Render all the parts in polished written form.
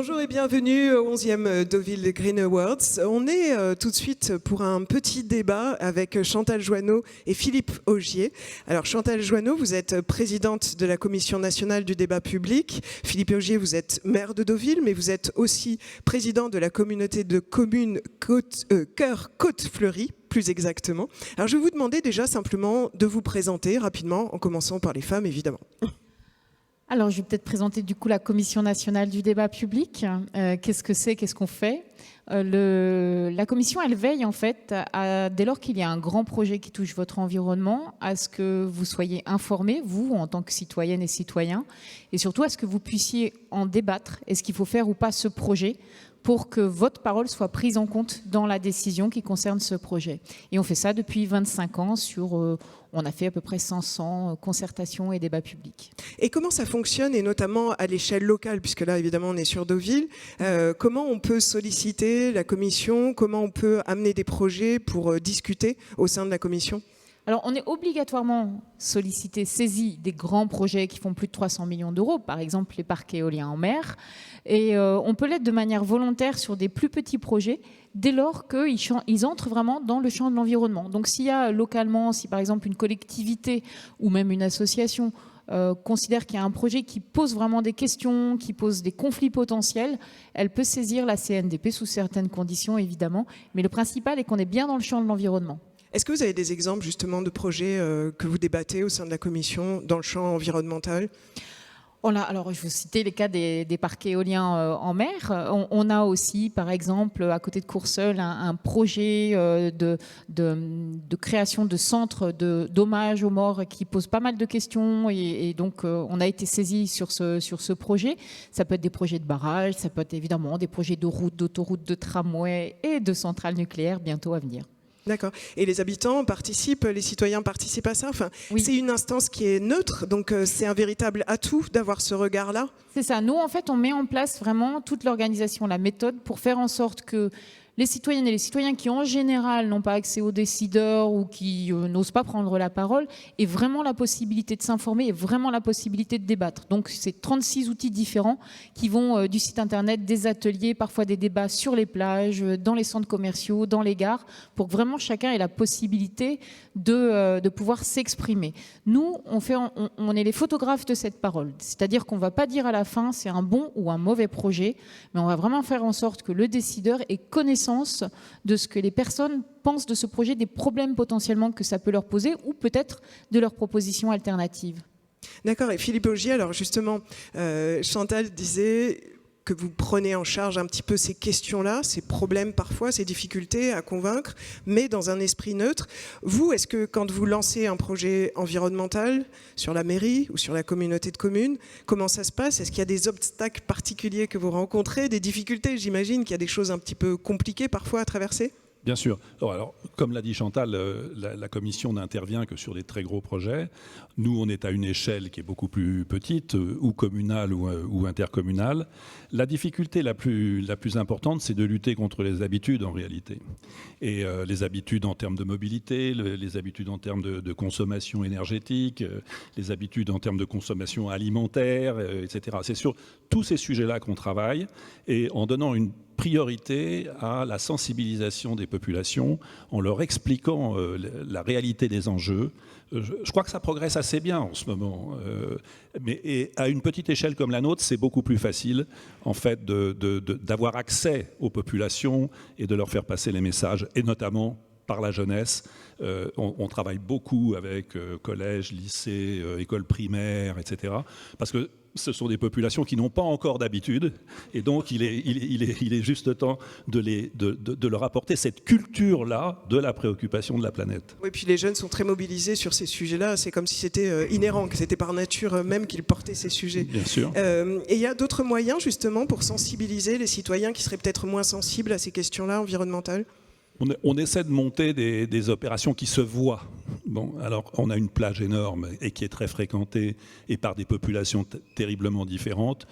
Bonjour et bienvenue au 11e Deauville Green Awards. On est tout de suite pour un petit débat avec Chantal Joanneau et Philippe Augier. Alors Chantal Joanneau, vous êtes présidente de la Commission nationale du débat public. Philippe Augier, vous êtes maire de Deauville, mais vous êtes aussi président de la communauté de communes Cœur Côte-Fleurie, plus exactement. Alors je vais vous demander déjà simplement de vous présenter rapidement, en commençant par les femmes évidemment. Alors, je vais peut-être présenter du coup la Commission nationale du débat public. Qu'est-ce que c'est, qu'est-ce qu'on fait ? La commission, elle veille en fait, dès lors qu'il y a un grand projet qui touche votre environnement, à ce que vous soyez informés, vous, en tant que citoyennes et citoyens, et surtout à ce que vous puissiez en débattre. Est-ce qu'il faut faire ou pas ce projet pour que votre parole soit prise en compte dans la décision qui concerne ce projet. Et on fait ça depuis 25 ans on a fait à peu près 500 concertations et débats publics. Et comment ça fonctionne, et notamment à l'échelle locale, puisque là, évidemment, on est sur Deauville. Comment on peut solliciter la commission? Comment on peut amener des projets pour discuter au sein de la commission? Alors, on est obligatoirement sollicité, saisi des grands projets qui font plus de 300 millions d'euros, par exemple les parcs éoliens en mer. Et on peut l'être de manière volontaire sur des plus petits projets, dès lors qu'ils entrent vraiment dans le champ de l'environnement. Donc, s'il y a localement, si par exemple une collectivité ou même une association considère qu'il y a un projet qui pose vraiment des questions, qui pose des conflits potentiels, elle peut saisir la CNDP sous certaines conditions, évidemment. Mais le principal est qu'on est bien dans le champ de l'environnement. Est-ce que vous avez des exemples justement de projets que vous débattez au sein de la commission dans le champ environnemental ? Alors, je vais citer les cas des parcs éoliens en mer. On a aussi, par exemple, à côté de Courseulles, un projet de création de centres d'hommage aux morts qui pose pas mal de questions. Et donc, on a été saisi sur ce projet. Ça peut être des projets de barrages, ça peut être évidemment des projets de routes, d'autoroutes, de tramways et de centrales nucléaires bientôt à venir. D'accord. Et les habitants participent, les citoyens participent à ça. Enfin, oui. C'est une instance qui est neutre, donc c'est un véritable atout d'avoir ce regard-là. C'est ça. Nous, en fait, on met en place vraiment toute l'organisation, la méthode pour faire en sorte que les citoyennes et les citoyens qui, en général, n'ont pas accès aux décideurs ou qui n'osent pas prendre la parole, aient vraiment la possibilité de s'informer et vraiment la possibilité de débattre. Donc, c'est 36 outils différents qui vont du site internet, des ateliers, parfois des débats sur les plages, dans les centres commerciaux, dans les gares, pour que vraiment chacun ait la possibilité de pouvoir s'exprimer. Nous, on est les photographes de cette parole. C'est-à-dire qu'on ne va pas dire à la fin c'est un bon ou un mauvais projet, mais on va vraiment faire en sorte que le décideur ait connaissance de ce que les personnes pensent de ce projet, des problèmes potentiellement que ça peut leur poser ou peut-être de leurs propositions alternatives. D'accord. Et Philippe Augier, alors justement, Chantal disait que vous prenez en charge un petit peu ces questions-là, ces problèmes parfois, ces difficultés à convaincre, mais dans un esprit neutre. Vous, est-ce que quand vous lancez un projet environnemental sur la mairie ou sur la communauté de communes, comment ça se passe? Est-ce qu'il y a des obstacles particuliers que vous rencontrez, des difficultés? J'imagine qu'il y a des choses un petit peu compliquées parfois à traverser. Bien sûr. Alors, comme l'a dit Chantal, la commission n'intervient que sur des très gros projets. Nous, on est à une échelle qui est beaucoup plus petite, ou communale ou intercommunale. La difficulté la plus importante, c'est de lutter contre les habitudes en réalité. Et les habitudes en termes de mobilité, les habitudes en termes de consommation énergétique, les habitudes en termes de consommation alimentaire, etc. C'est sur tous ces sujets-là qu'on travaille, et en donnant une priorité à la sensibilisation des populations, en leur expliquant la réalité des enjeux. Je crois que ça progresse assez bien en ce moment. Mais à une petite échelle comme la nôtre, c'est beaucoup plus facile en fait, d'avoir accès aux populations et de leur faire passer les messages, et notamment par la jeunesse. On travaille beaucoup avec collèges, lycées, écoles primaires, etc. Parce que ce sont des populations qui n'ont pas encore d'habitude, et donc il est juste temps de leur apporter cette culture-là de la préoccupation de la planète. Oui, puis les jeunes sont très mobilisés sur ces sujets-là. C'est comme si c'était inhérent, que c'était par nature même qu'ils portaient ces sujets. Bien sûr. Et il y a d'autres moyens justement pour sensibiliser les citoyens qui seraient peut-être moins sensibles à ces questions-là environnementales? On essaie de monter des opérations qui se voient. Bon, alors on a une plage énorme et qui est très fréquentée et par des populations terriblement différentes.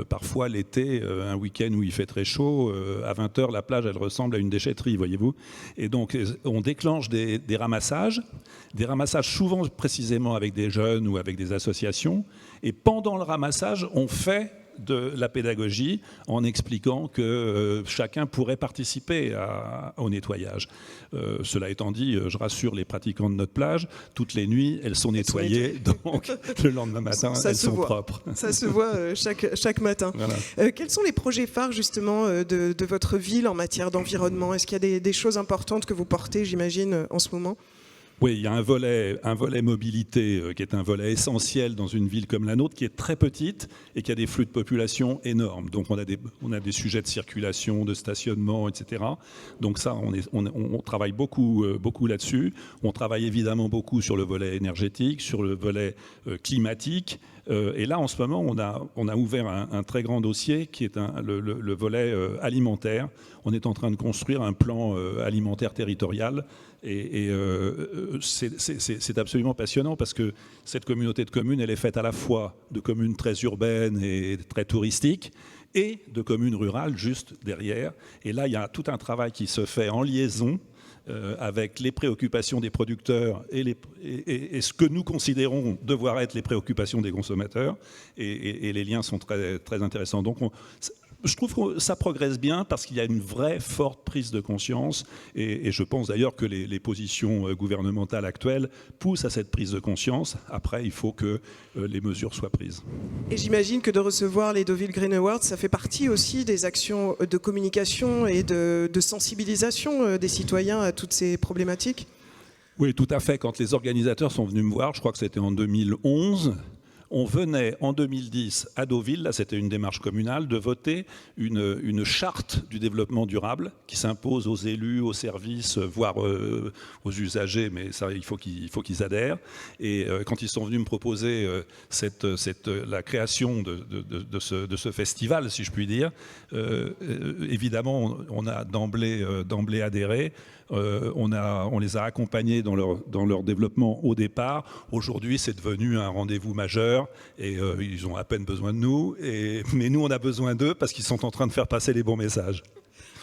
Parfois l'été, un week-end où il fait très chaud, à 20h, la plage elle ressemble à une déchetterie, voyez-vous. Et donc on déclenche des ramassages souvent précisément avec des jeunes ou avec des associations. Et pendant le ramassage, on fait de la pédagogie en expliquant que chacun pourrait participer au nettoyage. Cela étant dit, je rassure les pratiquants de notre plage, toutes les nuits, elles sont nettoyées, donc le lendemain matin, elles sont propres. Ça se voit chaque matin. Voilà. Quels sont les projets phares justement de votre ville en matière d'environnement? Est-ce qu'il y a des choses importantes que vous portez, j'imagine, en ce moment? Oui, il y a un volet mobilité qui est un volet essentiel dans une ville comme la nôtre, qui est très petite et qui a des flux de population énormes. Donc on a des sujets de circulation, de stationnement, etc. Donc ça, on travaille beaucoup là-dessus. On travaille évidemment beaucoup sur le volet énergétique, sur le volet climatique. Et là, en ce moment, on a ouvert un très grand dossier qui est le volet alimentaire. On est en train de construire un plan alimentaire territorial. Et c'est absolument passionnant parce que cette communauté de communes, elle est faite à la fois de communes très urbaines et très touristiques et de communes rurales juste derrière. Et là, il y a tout un travail qui se fait en liaison avec les préoccupations des producteurs et ce que nous considérons devoir être les préoccupations des consommateurs. Et les liens sont très, très intéressants. Donc, je trouve que ça progresse bien parce qu'il y a une vraie forte prise de conscience et je pense d'ailleurs que les positions gouvernementales actuelles poussent à cette prise de conscience. Après, il faut que les mesures soient prises. Et j'imagine que de recevoir les Deauville Green Awards, ça fait partie aussi des actions de communication et de sensibilisation des citoyens à toutes ces problématiques? Oui, tout à fait. Quand les organisateurs sont venus me voir, je crois que c'était en 2011, on venait en 2010 à Deauville, là c'était une démarche communale, de voter une charte du développement durable qui s'impose aux élus, aux services, voire aux usagers, mais ça il faut qu'ils adhèrent. Et quand ils sont venus me proposer la création de ce festival, si je puis dire, évidemment on a d'emblée adhéré. On les a accompagnés dans leur développement au départ. Aujourd'hui, c'est devenu un rendez-vous majeur et ils ont à peine besoin de nous. Mais nous, on a besoin d'eux parce qu'ils sont en train de faire passer les bons messages.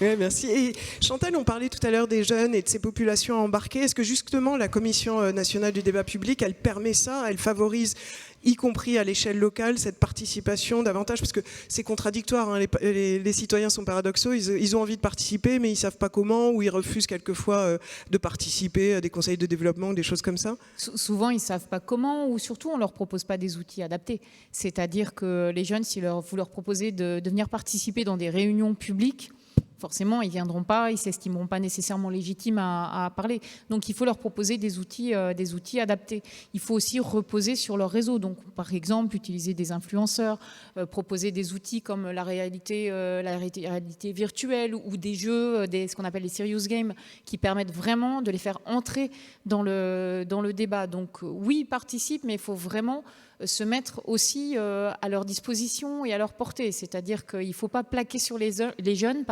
Oui, merci. Et Chantal, on parlait tout à l'heure des jeunes et de ces populations embarquées. Est-ce que justement la Commission nationale du débat public, elle permet ça, elle favorise, y compris à l'échelle locale, cette participation davantage? Parce que c'est contradictoire, hein. Les citoyens sont paradoxaux, ils ont envie de participer, mais ils ne savent pas comment, ou ils refusent quelquefois de participer à des conseils de développement ou des choses comme ça. Souvent, ils ne savent pas comment, ou surtout, on ne leur propose pas des outils adaptés. C'est-à-dire que les jeunes, si vous leur proposez de venir participer dans des réunions publiques, forcément, ils ne viendront pas, ils ne s'estimeront pas nécessairement légitimes à parler. Donc, il faut leur proposer des outils adaptés. Il faut aussi reposer sur leur réseau. Donc, par exemple, utiliser des influenceurs, proposer des outils comme la réalité virtuelle ou des jeux, ce qu'on appelle les serious games, qui permettent vraiment de les faire entrer dans le débat. Donc, oui, ils participent, mais il faut vraiment se mettre aussi à leur disposition et à leur portée. C'est-à-dire qu'il ne faut pas plaquer sur les jeunes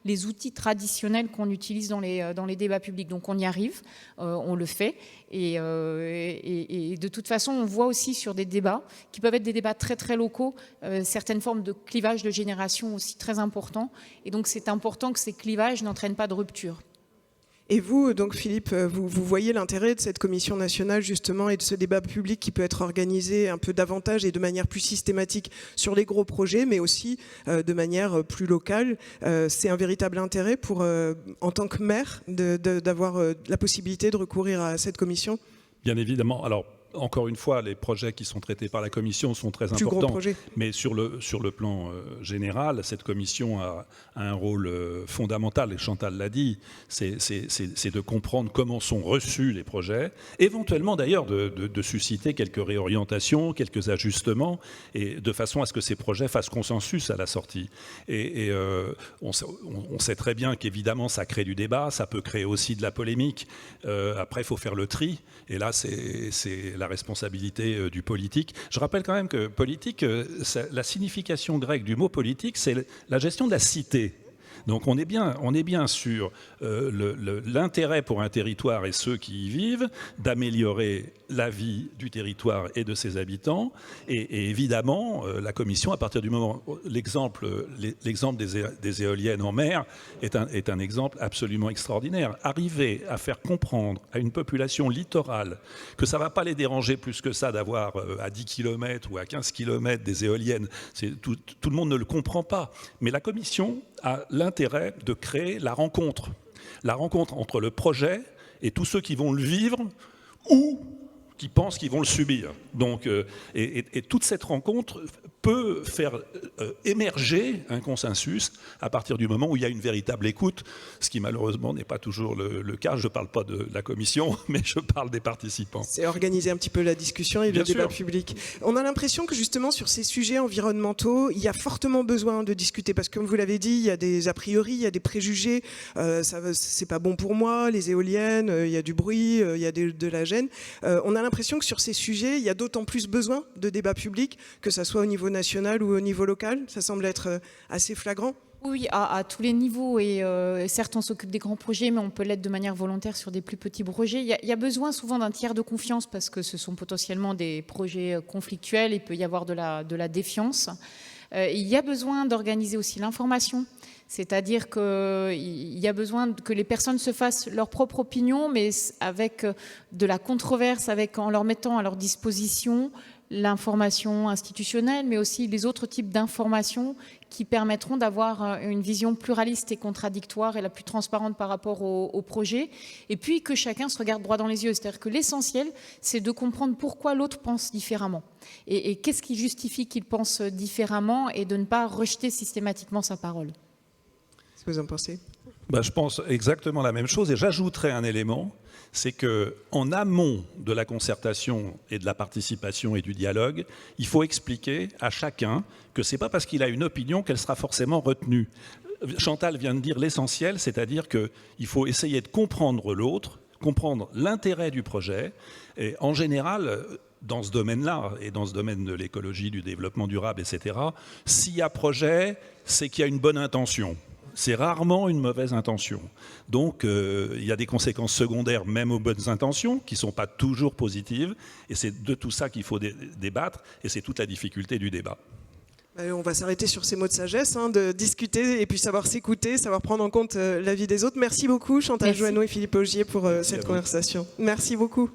les outils traditionnels qu'on utilise dans les débats publics. Donc on y arrive, on le fait. Et de toute façon, on voit aussi sur des débats, qui peuvent être des débats très très locaux, certaines formes de clivage de génération aussi très importants. Et donc c'est important que ces clivages n'entraînent pas de rupture. Et vous, donc Philippe, vous voyez l'intérêt de cette commission nationale justement et de ce débat public qui peut être organisé un peu davantage et de manière plus systématique sur les gros projets, mais aussi de manière plus locale. C'est un véritable intérêt pour, en tant que maire, d'avoir la possibilité de recourir à cette commission? Bien évidemment. Alors, encore une fois, les projets qui sont traités par la Commission sont très importants. Mais sur le plan général, cette Commission a un rôle fondamental, et Chantal l'a dit, c'est de comprendre comment sont reçus les projets, éventuellement d'ailleurs de susciter quelques réorientations, quelques ajustements, et de façon à ce que ces projets fassent consensus à la sortie. On sait très bien qu'évidemment, ça crée du débat, ça peut créer aussi de la polémique. Après, il faut faire le tri, et là, c'est la responsabilité du politique. Je rappelle quand même que politique, la signification grecque du mot politique, c'est la gestion de la cité. Donc on est bien sur l'intérêt pour un territoire et ceux qui y vivent d'améliorer la vie du territoire et de ses habitants. Et évidemment, la Commission, à partir du moment où l'exemple des éoliennes en mer est un exemple absolument extraordinaire. Arriver à faire comprendre à une population littorale que ça ne va pas les déranger plus que ça d'avoir à 10 km ou à 15 km des éoliennes, tout le monde ne le comprend pas. Mais la Commission a l'intérêt de créer la rencontre entre le projet et tous ceux qui vont le vivre ou qui pensent qu'ils vont le subir. Donc, et toute cette rencontre peut faire émerger un consensus à partir du moment où il y a une véritable écoute, ce qui malheureusement n'est pas toujours le cas. Je ne parle pas de la Commission, mais je parle des participants. C'est organiser un petit peu la discussion et le débat public. On a l'impression que justement sur ces sujets environnementaux, il y a fortement besoin de discuter parce que comme vous l'avez dit, il y a des a priori, il y a des préjugés, c'est pas bon pour moi, les éoliennes, il y a du bruit, il y a de la gêne. On a l'impression que sur ces sujets, il y a d'autant plus besoin de débat public, que ça soit au niveau national ou au niveau local. Ça semble être assez flagrant. Oui, à tous les niveaux. Et certes, on s'occupe des grands projets, mais on peut l'être de manière volontaire sur des plus petits projets. Il y a besoin souvent d'un tiers de confiance parce que ce sont potentiellement des projets conflictuels. Il peut y avoir de la défiance. Il y a besoin d'organiser aussi l'information. C'est-à-dire qu'il y a besoin que les personnes se fassent leur propre opinion, mais avec de la controverse, en leur mettant à leur disposition l'information institutionnelle, mais aussi les autres types d'informations qui permettront d'avoir une vision pluraliste et contradictoire et la plus transparente par rapport au projet. Et puis que chacun se regarde droit dans les yeux. C'est-à-dire que l'essentiel, c'est de comprendre pourquoi l'autre pense différemment. Et qu'est-ce qui justifie qu'il pense différemment et de ne pas rejeter systématiquement sa parole. Qu'est-ce que vous en pensez ? Je pense exactement la même chose et j'ajouterais un élément, c'est qu'en amont de la concertation et de la participation et du dialogue, il faut expliquer à chacun que ce n'est pas parce qu'il a une opinion qu'elle sera forcément retenue. Chantal vient de dire l'essentiel, c'est-à-dire qu'il faut essayer de comprendre l'autre, comprendre l'intérêt du projet. Et en général, dans ce domaine-là, et dans ce domaine de l'écologie, du développement durable, etc., s'il y a projet, c'est qu'il y a une bonne intention. C'est rarement une mauvaise intention. Donc, il y a des conséquences secondaires, même aux bonnes intentions, qui ne sont pas toujours positives. Et c'est de tout ça qu'il faut débattre. Et c'est toute la difficulté du débat. On va s'arrêter sur ces mots de sagesse, de discuter et puis savoir s'écouter, savoir prendre en compte l'avis des autres. Merci beaucoup, Chantal Joanneau et Philippe Ogier, pour cette conversation. Merci beaucoup.